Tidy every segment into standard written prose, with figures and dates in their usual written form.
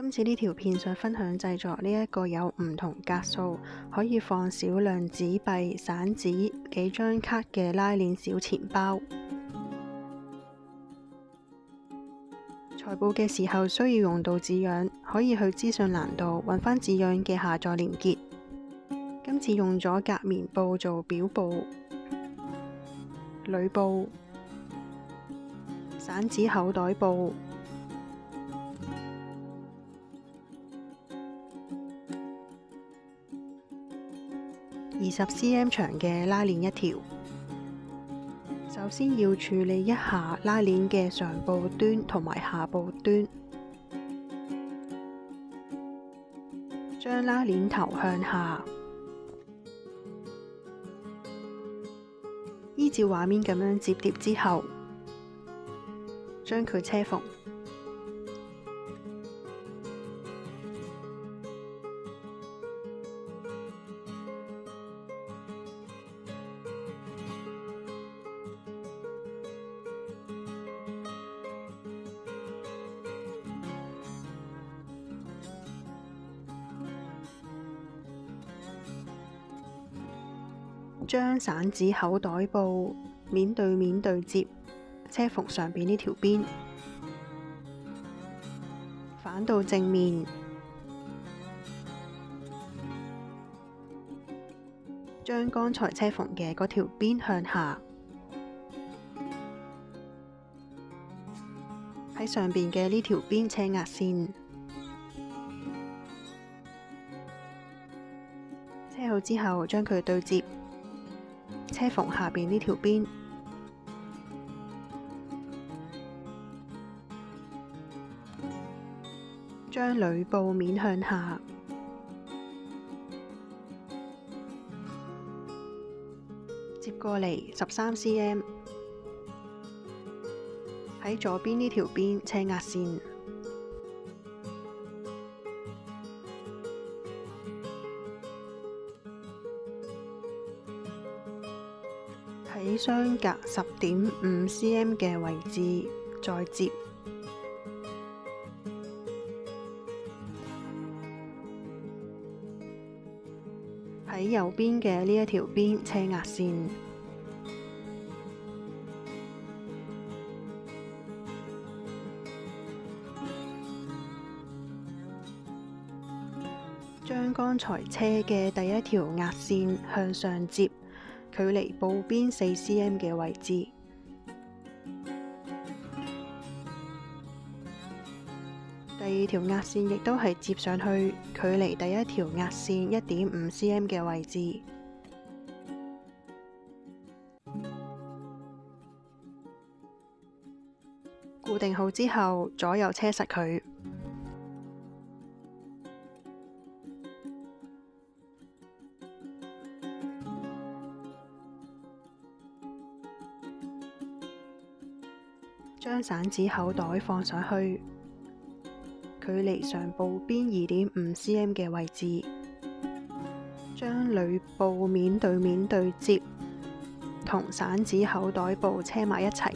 今次呢條片想分享製作呢一個有唔同格數，可以放少量紙幣、散紙、幾張卡嘅拉鏈小錢包。財報嘅時候需要用到紙樣，可以去資訊欄度揾返紙樣嘅下載連結。今次用咗夾棉布做表布、鋁布、散紙口袋布、20cm 長嘅拉鏈一條。首先要處理一下拉鏈嘅上部端同埋下部端，將拉鏈頭向下，依照畫面咁樣摺疊之後，將佢車縫。將散紙口袋布面對面對摺，車縫上邊呢條邊，反到正面，將剛才車縫嘅嗰條邊向下，喺上邊嘅呢條邊車壓線，車好之後將佢對摺。車縫下邊呢條邊，將鋁布面向下，接過嚟13cm，喺左邊呢條邊車壓線。喺相隔10.5cm 嘅位置再摺，喺右邊嘅呢一條邊車壓線，將剛才車嘅第一條壓線向上摺。距離布邊4cm 嘅位置，第二條壓線亦都係接上去，距離第一條壓線1.5cm 嘅位置。固定好之後，左右車實佢。將散紙口袋放上去，距離上部邊2.5cm 嘅位置，將鋁布面對面對摺，同散紙口袋布車埋一齊。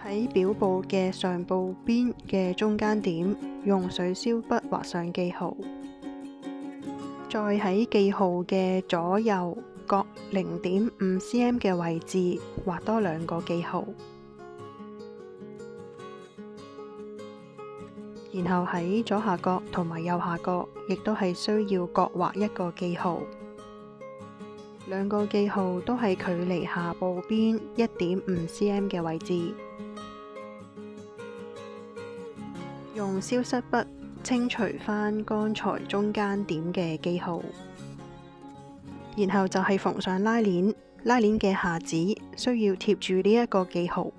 喺表布嘅上部邊嘅中間點，用水燒筆畫上記號，再喺記號嘅左右各0.5cm 嘅位置畫多2個記號，然後喺左下角同埋右下角亦都係需要各畫1個記號，2個記號都係距離下部邊1.5cm 嘅位置。用消失筆清除返剛才中間點嘅記號，然後就係縫上拉鏈，拉鏈嘅下址需要貼住呢一個記號，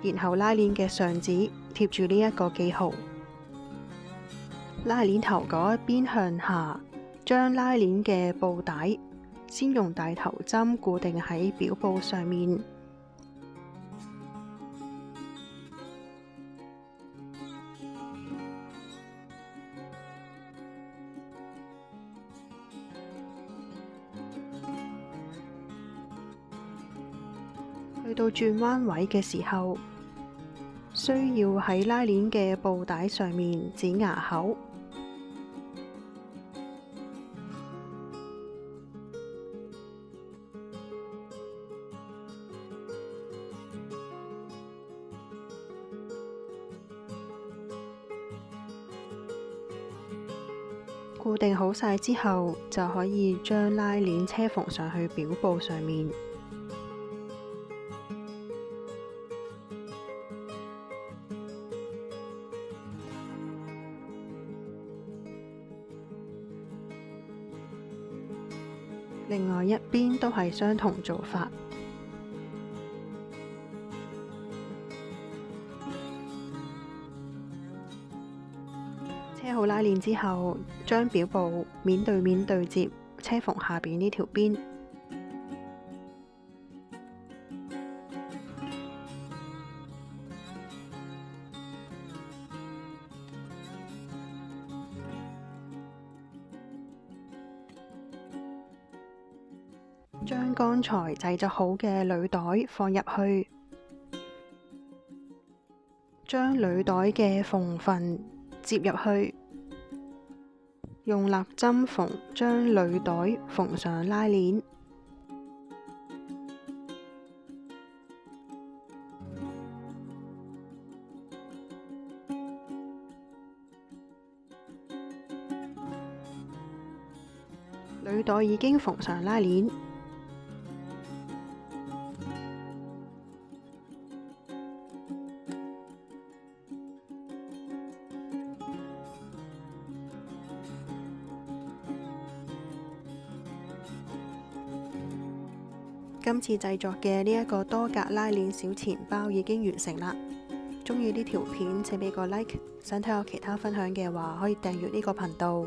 然後拉鏈嘅上址貼住呢一個記號，拉鏈頭嗰一邊向下，將拉鏈嘅布帶先用大頭針固定喺表布上面。去到轉彎位嘅時候，需要喺拉鏈嘅布帶上面剪牙口。固定好晒之後，就可以將拉鏈車縫上去錶布上面。另外一邊都係相同做法。車好拉鏈之後，將錶布面對面對接車縫下邊呢條邊。將剛才製作好嘅履袋放入去，將履袋嘅縫份接入去，用蠟針縫將履袋縫上拉鏈。履袋已經縫上拉鏈。今次製作嘅呢一個多格拉鏈小錢包已經完成啦。鍾意呢條片請俾個 like，想睇我其他分享嘅話可以訂閱呢個頻道。